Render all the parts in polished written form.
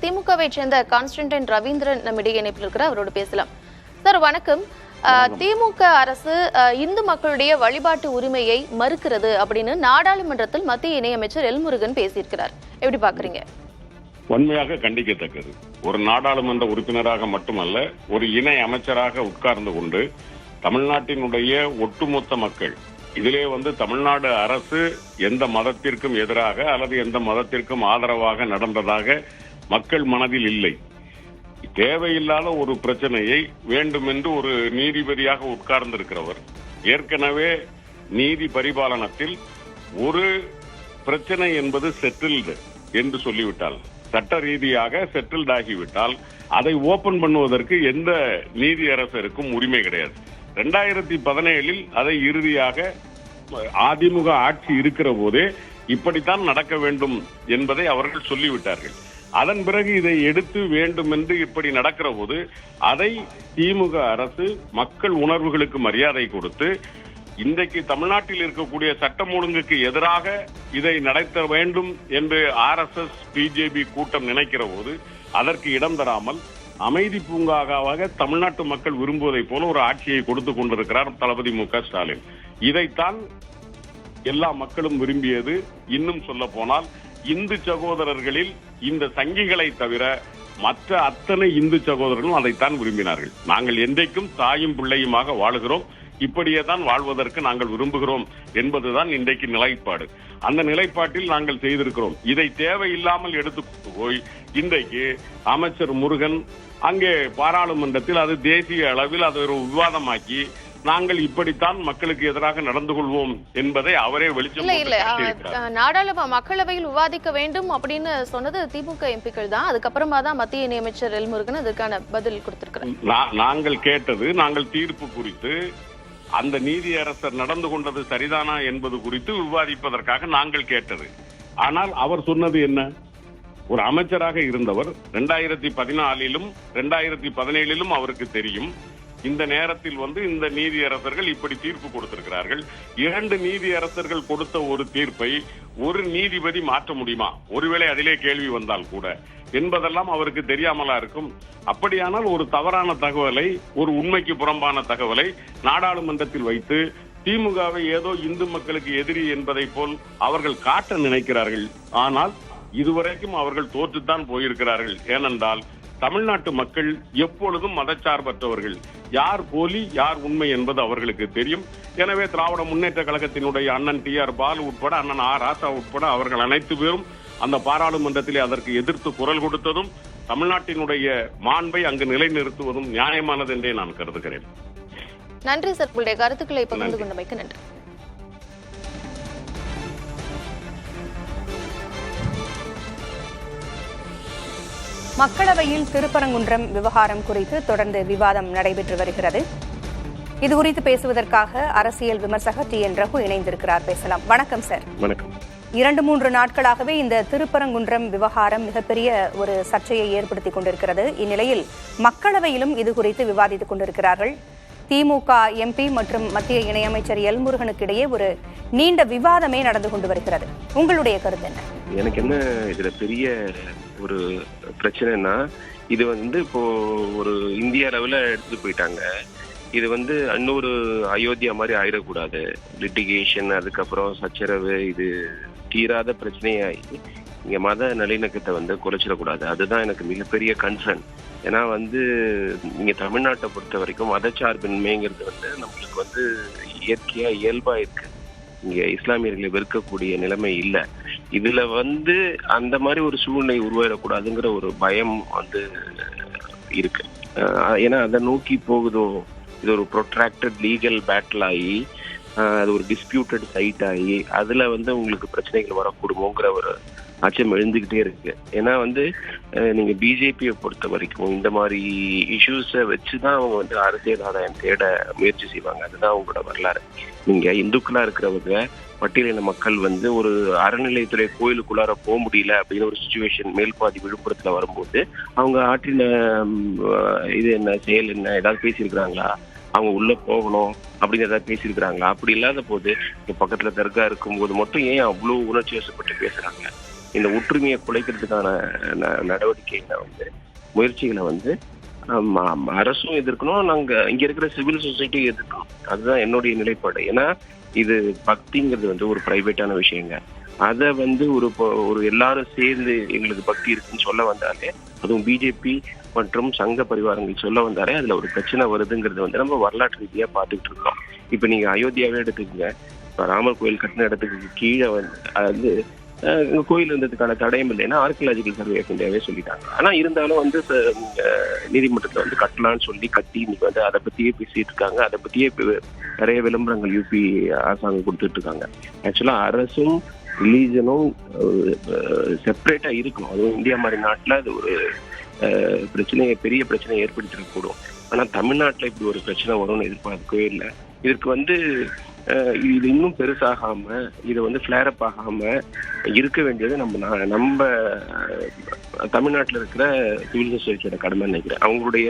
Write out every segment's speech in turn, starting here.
திமுகவை சேர்ந்த கான்ஸ்டன்டைன் ரவீந்திரன் நம்மிடையே இணைப்பில் இருக்கிறார், அவரோடு பேசலாம். சார் வணக்கம். திமுக அரசு இந்து மக்களுடைய வழிபாட்டு உரிமையை மறுக்கிறது அப்படின்னு நாடாளுமன்றத்தில் மத்திய இணையமைச்சர் எல்முருகன் பேசியிருக்கிறார். எப்படி பாக்குறீங்க? உண்மையாக கண்டிக்கத்தக்கது. ஒரு நாடாளுமன்ற உறுப்பினராக மட்டுமல்ல, ஒரு இணை அமைச்சராக உட்கார்ந்து கொண்டு தமிழ்நாட்டினுடைய ஒட்டுமொத்த மக்கள், இதிலே தமிழ்நாடு அரசு எந்த மதத்திற்கும் எதிராக அல்லது எந்த மதத்திற்கும் ஆதரவாக நடந்ததாக மக்கள் மனதில் இல்லை. தேவையில்லாத ஒரு பிரச்சனையை வேண்டுமென்று ஒரு நீதிபதியாக உட்கார்ந்திருக்கிறவர் ஏற்கனவே நீதி பரிபாலனத்தில் ஒரு பிரச்சனை என்பது செட்டில்டு என்று சொல்லிவிட்டால், சட்ட ரீதியாக செட்டில்ட் ஆகிவிட்டால் அதை ஓபன் பண்ணுவதற்கு எந்த நீதியரசருக்கும் உரிமை கிடையாது. 2017 அதை இறுதியாக அதிமுக ஆட்சி இருக்கிற போதே இப்படித்தான் நடக்க வேண்டும் என்பதை அவர்கள் சொல்லிவிட்டார்கள். அதன் பிறகு இதை எடுத்து வேண்டும் என்று இப்படி நடக்கிற போது அதை திமுக அரசு மக்கள் உணர்வுகளுக்கு மரியாதை கொடுத்து இன்றைக்கு தமிழ்நாட்டில் இருக்கக்கூடிய சட்டம் ஒழுங்குக்கு எதிராக இதை நடத்த வேண்டும் என்று RSS பிஜேபி கூட்டம் நினைக்கிற போது அதற்கு இடம் தராமல் அமைதி பூங்காவாக தமிழ்நாட்டு மக்கள் விரும்புவதை போல ஒரு ஆட்சியை கொடுத்து கொண்டிருக்கிறார் தளபதி மு.க. ஸ்டாலின். இதைத்தான் எல்லா மக்களும் விரும்பியது. இன்னும் சொல்ல போனால் இந்து சகோதரர்களில் இந்த சங்கிகளை தவிர மற்ற அத்தனை இந்து சகோதரர்களும் அதைத்தான் விரும்பினார்கள். நாங்கள் என்றைக்கும் தாயும் பிள்ளையுமாக வாழுகிறோம், இப்படியே தான் வாழ்வதற்கு நாங்கள் விரும்புகிறோம் என்பதுதான் இன்றைக்கு நிலைப்பாடு. அந்த நிலைப்பாட்டில் நாங்கள் செய்திருக்கிறோம். இதை தேவையில்லாமல் எடுத்துக்கொண்டு போய் இன்றைக்கு அமைச்சர் முருகன் அங்கே பாராளுமன்றத்தில் அது தேசிய அளவில் அதை ஒரு விவாதமாக்கி நாங்கள் இப்படித்தான் மக்களுக்கு எதிராக நடந்து கொள்வோம் என்பதை அவரே வெளிச்சம் மக்களவையில் விவாதிக்க வேண்டும் அப்படின்னு சொன்னது திமுக எம்பிக்கள் தான். அதுக்கப்புறமா தான் மத்திய இணையமைச்சர் எல்முருகன் அதற்கான பதில் கொடுத்திருக்கிறார். நாங்கள் கேட்டது, நாங்கள் தீர்ப்பு குறித்து அந்த நீதியரசர் நடந்து கொண்டது சரிதானா என்பது குறித்து விவாதிப்பதற்காக நாங்கள் கேட்டது. ஆனால் அவர் சொன்னது என்ன? ஒரு அமைச்சராக இருந்தவர் 2014 2017 அவருக்கு தெரியும் இந்த நேரத்தில் இந்த நீதியரசர்கள் இப்படி தீர்ப்பு கொடுத்திருக்கிறார்கள். 2 நீதியரசர்கள் கொடுத்த ஒரு தீர்ப்பை ஒரு நீதிபதி மாற்ற முடியுமா, ஒருவேளை அதிலே கேள்வி வந்தால் கூட என்பதெல்லாம் அவருக்கு தெரியாமலா இருக்கும்? அப்படியானால் ஒரு தவறான தகவலை, ஒரு உண்மைக்கு புறம்பான தகவலை நாடாளுமன்றத்தில் வைத்து திமுகவை ஏதோ இந்து மக்களுக்கு எதிரி என்பதை போல் அவர்கள் காட்ட நினைக்கிறார்கள். ஆனால் இதுவரைக்கும் அவர்கள் தோற்றுத்தான் போயிருக்கிறார்கள். ஏனென்றால் தமிழ்நாட்டு மக்கள் எப்பொழுதும் மதச்சார்பற்றவர்கள். யார் போலி யார் உண்மை என்பது அவர்களுக்கு தெரியும். எனவே திராவிட முன்னேற்ற கழகத்தினுடைய அண்ணன் TR பாலு உட்பட, அண்ணன் R ராசா உட்பட அவர்கள் அனைத்து பேரும் அந்த பாராளுமன்றத்திலே அதற்கு எதிர்த்து குரல் கொடுத்ததும் தமிழ்நாட்டினுடைய மாண்பை அங்கு நிலைநிறுத்துவதும் நியாயமானது என்றே நான் கருதுகிறேன். நன்றி சார், உங்களுடைய கருத்துக்களை பகிர்ந்து கொண்டமைக்கு நன்றி. மக்களவையில் திருப்பரங்குன்றம் விவகாரம் குறித்து தொடர்ந்து விவாதம் நடைபெற்று வருகிறது. இதுகுறித்து பேசுவதற்காக அரசியல் விமர்சகர் TN ரகு இணைந்திருக்கிறார். பேசலாம். வணக்கம் சார். வணக்கம். 2-3 நாட்களாகவே இந்த திருப்பரங்குன்றம் விவகாரம் மிகப்பெரிய ஒரு சர்ச்சையை ஏற்படுத்திக் கொண்டிருக்கிறது. இந்நிலையில் மக்களவையிலும் இது குறித்து விவாதித்துக் கொண்டிருக்கிறார்கள். திமுக MP மற்றும் மத்திய இணையமைச்சர் எல்முருகனுக்கு இடையே ஒரு நீண்ட விவாதமே நடந்து கொண்டு வருகிறது. உங்களுடைய கருத்து என்ன? எனக்கு என்ன இதுல பெரிய ஒரு பிரச்சனைனா, இது இப்போ ஒரு இந்திய அளவுல எடுத்துட்டு போயிட்டாங்க. இது இன்னொரு அயோத்தியா மாதிரி ஆயிடக்கூடாது. லிட்டிகேஷன், அதுக்கப்புறம் சச்சரவு, இது தீராத பிரச்சனையாகி இங்க மத நல்லிணக்கத்தை குறைச்சிடக்கூடாது. அதுதான் எனக்கு மிகப்பெரிய கன்சர்ன். ஏன்னா நீங்க தமிழ்நாட்டை பொறுத்த வரைக்கும் மதச்சார்பின்மைங்கிறது நம்மளுக்கு இயற்கையா இயல்பா இருக்கு. இங்க இஸ்லாமியர்களை வெறுக்கக்கூடிய நிலைமை இல்லை. இதுல அந்த மாதிரி ஒரு சூழ்நிலை உருவாயிடக்கூடாதுங்கிற ஒரு பயம் இருக்கு. ஏன்னா அதை நோக்கி போகுதோ, இது ஒரு ப்ரொட்ராக்டட் லீகல் பேட்டில் ஆகி அது ஒரு டிஸ்பியூட்டட் சைட் ஆகி அதுல உங்களுக்கு பிரச்சனைகள் வரக்கூடுமோங்கிற ஒரு அச்சம் எழுந்துகிட்டே இருக்கு. ஏன்னா நீங்க பிஜேபியை பொறுத்த வரைக்கும் இந்த மாதிரி இஷ்யூஸை வச்சுதான் அவங்க அரசியல் ஆதாயம் தேட முயற்சி செய்வாங்க. அதுதான் அவங்களோட வரலாறு. நீங்க இந்துக்களா இருக்கிறவங்க, பட்டியலின மக்கள் ஒரு அறநிலையத்துறை கோயிலுக்குள்ளார போக முடியல அப்படின்னு ஒரு சிச்சுவேஷன் மேல்பாதி விழுப்புரத்துல வரும்போது அவங்க ஆற்றின இது என்ன, செயல் என்ன, ஏதாவது பேசியிருக்கிறாங்களா, அவங்க உள்ள போகணும் அப்படின்னு ஏதாவது பேசியிருக்கிறாங்களா? அப்படி இல்லாத போது பக்கத்துல தர்கா இருக்கும்போது மட்டும் ஏன் அவ்வளவு உணர்ச்சி வசப்பட்டு பேசுறாங்க? இந்த ஒற்றுமையை குலைக்கிறதுக்கான நடவடிக்கைகளை வந்து முயற்சிகளை வந்து அரசும் எதிர்க்கணும், நாங்க இங்க இருக்கிற சிவில் சொசைட்டியும் எதிர்க்கணும். அதுதான் என்னுடைய நிலைப்பாடு. ஏன்னா இது பக்திங்கிறது வந்து ஒரு பிரைவேட்டான விஷயங்க. அதை வந்து ஒரு எல்லாரும் சேர்ந்து எங்களுக்கு பக்தி இருக்குன்னு சொல்ல வந்தாலே, அதுவும் பிஜேபி மற்றும் சங்க பரிவாரங்கள் சொல்ல வந்தாலே அதுல ஒரு பிரச்சனை வருதுங்கிறது வந்து நம்ம வரலாற்று ரீதியா பார்த்துக்கிட்டு இருக்கோம். இப்ப நீங்க அயோத்தியாவே எடுத்துக்கோங்க. இப்ப ராமர் கோயில் கட்டின இடத்துக்கு கீழே வந்து கோயில் இருந்ததுக்கான தடயம் இல்லைன்னா ஆர்கியலாஜிக்கல் சர்வே ஆஃப் இந்தியாவே சொல்லிட்டாங்க. ஆனா இருந்தாலும் வந்து நீதிமன்றத்துல வந்து கட்டலான்னு சொல்லி கட்டி இன்னைக்கு வந்து அதை பத்தியே பேசிட்டு இருக்காங்க. அதை பத்தியே நிறைய விளம்பரங்கள் யூபி அரசாங்கம் கொடுத்துட்டு இருக்காங்க. ஆக்சுவலா அரசும் ரிலீஜனும் செப்பரேட்டா இருக்கணும். அதுவும் இந்தியா மாதிரி நாட்டுல அது ஒரு பெரிய பிரச்சனையை ஏற்படுத்திடக்கூடும். ஆனா தமிழ்நாட்டுல இப்படி ஒரு பிரச்சனை வரும்னு எதிர்பார்க்கவே இல்லை. இதற்கு வந்து இது இன்னும் பெருசாகாம, இது வந்து ஃபிளேரப் ஆகாம இருக்க வேண்டியது நம்ம தமிழ்நாட்டில் இருக்கிற சிவில் சொசைட்டியோட கடமை நினைக்கிறேன். அவங்களுடைய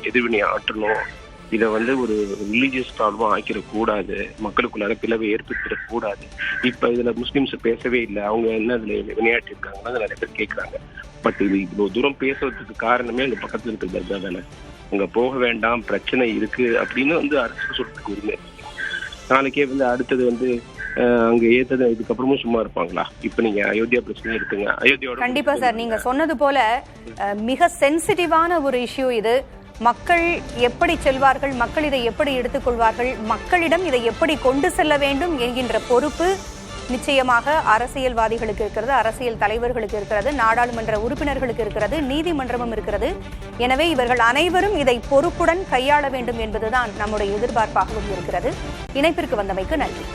எதிர்வினையை ஆற்றணும். இதை வந்து ஒரு ரிலீஜியஸ் ப்ராப்ளமா ஆக்கிடக்கூடாது, மக்களுக்குள்ளார பிளவை ஏற்படுத்திடக்கூடாது. இப்ப இதுல முஸ்லிம்ஸ் பேசவே இல்லை, அவங்க என்ன இதுல விளையாட்டு இருக்காங்கன்னா நிறைய பேர் கேட்கறாங்க. பட் இது இவ்வளவு தூரம் பேசுறதுக்கு காரணமே அந்த பக்கத்துல இருக்கிற தர்கா தானே. அங்க போக வேண்டாம், பிரச்சனை இருக்கு அப்படின்னு வந்து அரசு சொல்றதுக்கு உரிமை. நாளைக்கே வந்து அடுத்தது வந்து அங்க ஏத்தது இதுக்கப்புறமும் சும்மா இருப்பாங்களா? இப்ப நீங்க அயோத்தியா பிரச்சனை இருக்குங்க. அயோத்தியோட கண்டிப்பா சார், நீங்க சொன்னது போல மிக சென்சிட்டிவான ஒரு இஷ்யூ இது. மக்கள் எப்படி செல்வார்கள், மக்கள் இதை எப்படி எடுத்துக்கொள்வார்கள், மக்களிடம் இதை எப்படி கொண்டு செல்ல வேண்டும் என்கின்ற பொறுப்பு நிச்சயமாக அரசியல்வாதிகளுக்கு இருக்கிறது, அரசியல் தலைவர்களுக்கு இருக்கிறது, நாடாளுமன்ற உறுப்பினர்களுக்கு இருக்கிறது, நீதிமன்றமும் இருக்கிறது. எனவே இவர்கள் அனைவரும் இதை பொறுப்புடன் கையாள வேண்டும் என்பதுதான் நம்முடைய எதிர்பார்ப்பாகவும் இருக்கிறது. இணைப்பிற்கு வந்தமைக்கு நன்றி.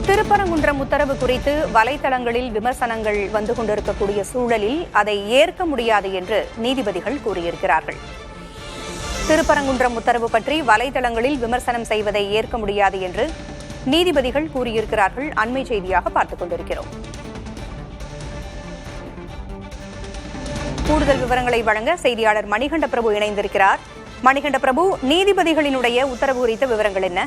திருப்பரங்குன்றம் உத்தரவு குறித்து வலைதளங்களில் விமர்சனங்கள் வந்து கொண்டிருக்கக்கூடிய சூழலில் அதை ஏற்க முடியாது என்று நீதிபதிகள் கூறியிருக்கிறார்கள். திருப்பரங்குன்றம் உத்தரவு பற்றி வலைதளங்களில் விமர்சனம் செய்வதை ஏற்க முடியாது என்று நீதிபதிகள் கூறியிருக்கிறார்கள். அண்மை செய்தியாக பார்த்துக் கொண்டிருக்கிறோம். கூடுதல் விவரங்களை வழங்க செய்தியாளர் மணிகண்ட பிரபு இணைந்திருக்கிறார். மணிகண்ட பிரபு, நீதிபதிகளினுடைய உத்தரவு குறித்த விவரங்கள் என்ன?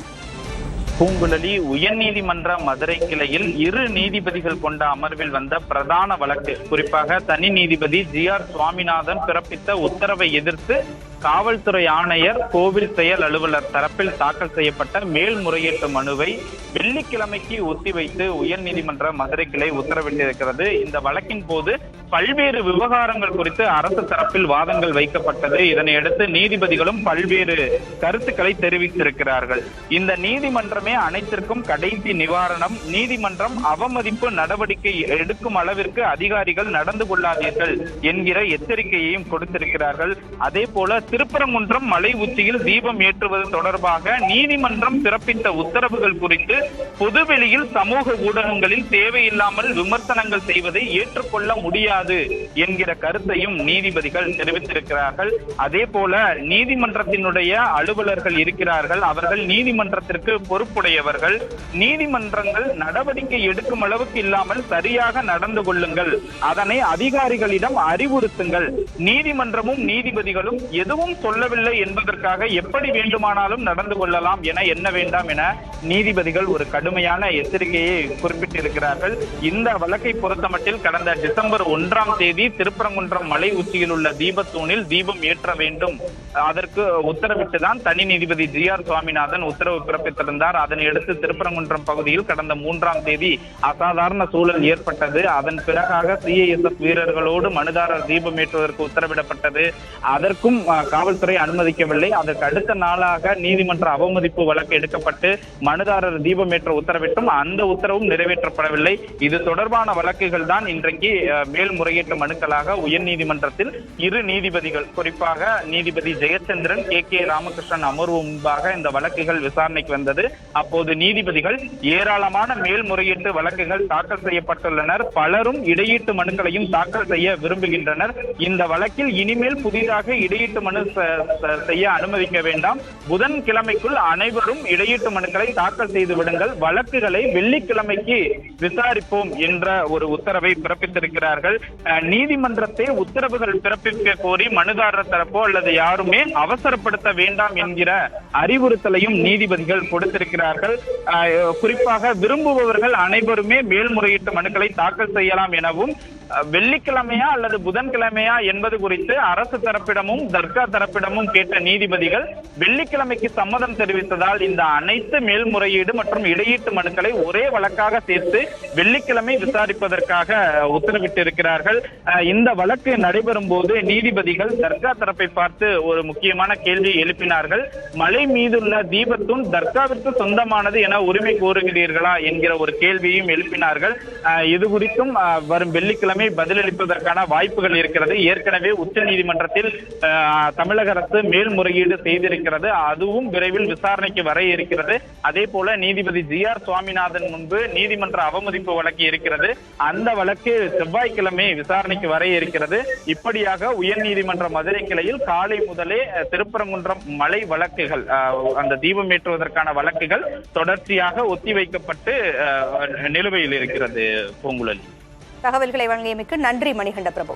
பூங்குழலி உயர்நீதிமன்ற மதுரை கிளையில் 2 நீதிபதிகள் கொண்ட அமர்வில் வந்த பிரதான வழக்கு, குறிப்பாக தனி நீதிபதி ஜி.ஆர். சுவாமிநாதன் பிறப்பித்த உத்தரவை எதிர்த்து காவல்துறை ஆணையர், கோவில் செயல் அலுவலர் தரப்பில் தாக்கல் செய்யப்பட்ட மேல்முறையீட்டு மனுவை வெள்ளிக்கிழமைக்கு ஒத்திவைத்து உயர்நீதிமன்ற மதுரை கிளை உத்தரவிட்டிருக்கிறது. இந்த வழக்கின் போது பல்வேறு விவகாரங்கள் குறித்து அரசு தரப்பில் வாதங்கள் வைக்கப்பட்டது. இதனையடுத்து நீதிபதிகளும் பல்வேறு கருத்துக்களை தெரிவித்திருக்கிறார்கள். இந்த நீதிமன்றமே அனைத்திற்கும் கடைசி நிவாரணம். நீதிமன்றம் அவமதிப்பு நடவடிக்கை எடுக்கும் அளவிற்கு அதிகாரிகள் நடந்து கொள்ளாதீர்கள் என்கிற எச்சரிக்கையையும் கொடுத்திருக்கிறார்கள். அதே போல திருப்பரங்குன்றம் மலை உச்சியில் தீபம் ஏற்றுவது தொடர்பாக நீதிமன்றம் பிறப்பித்த உத்தரவுகள் குறித்து பொதுவெளியில் சமூக ஊடகங்களில் தேவையில்லாமல் விமர்சனங்கள் செய்வதை ஏற்றுக்கொள்ள முடியாது என்கிற கருத்தையும் நீதிபதிகள் தெரிவித்திருக்கிறார்கள். அதே போல நீதிமன்றத்தினுடைய அலுவலர்கள் இருக்கிறார்கள், அவர்கள் நீதிமன்றத்திற்கு பொறுப்புடையவர்கள். நீதிமன்றங்கள் நடவடிக்கை எடுக்கும் அளவுக்கு இல்லாமல் சரியாக நடந்து கொள்ளுங்கள், அதனை அதிகாரிகளிடம் அறிவுறுத்துங்கள். நீதிமன்றமும் நீதிபதிகளும் எதுவும் சொல்லவில்லை என்பதற்காக எப்படி வேண்டுமானாலும் நடந்து கொள்ளலாம் என எண்ண வேண்டாம் என நீதிபதிகள் ஒரு கடுமையான எச்சரிக்கையை குறிப்பிட்டிருக்கிறார்கள். இந்த வழக்கை பொறுத்தமட்டில் கடந்த டிசம்பர் 1ஆம் தேதி திருப்பரங்குன்றம் மலை உச்சியில் உள்ள தீபத்தூணில் தீபம் ஏற்ற வேண்டும், அதற்கு உத்தரவிட்டுதான் தனி நீதிபதி ஜி.ஆர். சுவாமிநாதன் உத்தரவு பிறப்பித்திருந்தார். அதனையடுத்து திருப்பரங்குன்றம் பகுதியில் கடந்த 3ஆம் தேதி அசாதாரண சூழல் ஏற்பட்டது. அதன் பிறகாக சிஐஎஸ்எஃப் வீரர்களோடு மனுதாரர் தீபம் ஏற்றுவதற்கு உத்தரவிடப்பட்டது. அதற்கும் காவல்துறை அனுமதிக்கவில்லை. அதற்கு அடுத்த நாளாக நீதிமன்ற அவமதிப்பு வழக்கு எடுக்கப்பட்டு மனுதாரர் தீபம் ஏற்ற உத்தரவிட்டும் அந்த உத்தரவும் நிறைவேற்றப்படவில்லை. இது தொடர்பான வழக்குகள் தான் இன்றைக்கு மேல்முறையீட்டு மனுக்களாக உயர்நீதிமன்றத்தில் 2 நீதிபதிகள், குறிப்பாக நீதிபதி ஜெயச்சந்திரன், கே ராமகிருஷ்ணன் அமர்வு முன்பாக இந்த வழக்குகள் விசாரணைக்கு வந்தது. அப்போது நீதிபதிகள் ஏராளமான மேல்முறையீட்டு வழக்குகள் தாக்கல் செய்யப்பட்டுள்ளனர், பலரும் இடையீட்டு மனுக்களையும் தாக்கல் செய்ய விரும்புகின்றனர். இந்த வழக்கில் இனிமேல் புதிதாக இடையீட்டு மனு செய்ய அனுமதிக்க வேண்டாம், புதன்கிழமைக்குள் அனைவரும் இடையீட்டு மனுக்களை தாக்கல் செய்து விடுங்கள், வழக்குகளை வெள்ளிக்கிழமைக்கு விசாரிப்போம் என்ற ஒரு உத்தரவை பிறப்பித்திருக்கிறார்கள். நீதிமன்றத்தை உத்தரவுகள் பிறப்பிக்க கோரி மனுதாரர் தரப்போ அல்லது யாருமே அவசரப்படுத்த வேண்டாம் என்கிற அறிவுறுத்தலையும் நீதிபதிகள் கொடுத்திருக்கிறார்கள். குறிப்பாக விரும்புபவர்கள் அனைவருமே மேல்முறையீட்டு மனுக்களை தாக்கல் செய்யலாம் எனவும், வெள்ளிக்கிழமையா அல்லது புதன்கிழமையா என்பது குறித்து அரசு தரப்பிடமும் தர்கா தரப்பிடமும் கேட்ட நீதிபதிகள் வெள்ளிக்கிழமைக்கு சம்மதம் தெரிவித்ததால் இந்த அனைத்து மேல்முறையீடு மற்றும் இடையீட்டு மனுக்களை ஒரே வழக்காக சேர்த்து வெள்ளிக்கிழமை விசாரிப்பதற்காக உத்தரவிட்டிருக்கிறார்கள். இந்த வழக்கு நடைபெறும் போது நீதிபதிகள் தர்கா தரப்பை பார்த்து ஒரு முக்கியமான கேள்வி எழுப்பினார்கள். மலை மீதுள்ள தீபத்தூண் தர்காவிற்கு சொந்தமானது என உரிமை கோருகிறீர்களா என்கிற ஒரு கேள்வியும் எழுப்பினார்கள். இது குறித்தும் வரும் வெள்ளிக்கிழமை பதிலளிப்பதற்கான வாய்ப்புகள் இருக்கிறது. ஏற்கனவே உச்ச நீதிமன்றத்தில் தமிழக அரசு மேல்முறையீடு செய்திருக்கிறது, அதுவும் விரைவில் விசாரணைக்கு வர இருக்கிறது. அதே போல நீதிபதி GR சுவாமிநாதன் முன்பு நீதிமன்ற அவமதிப்பு வழக்கு இருக்கிறது, அந்த வழக்கு செவ்வாய்க்கிழமை விசாரணைக்கு வர இருக்கிறது. இப்படியாக உயர்நீதிமன்ற மதுரை கிளையில் காலை முதலே திருப்பரங்குன்றம் மலை வழக்குகள், அந்த தீபம் ஏற்றுவதற்கான வழக்குகள் தொடர்ச்சியாக ஒத்திவைக்கப்பட்டு நிலுவையில் இருக்கிறது. பூங்குழலி, தகவல்களை வழங்கியமைக்கு நன்றி மணிகண்ட பிரபு.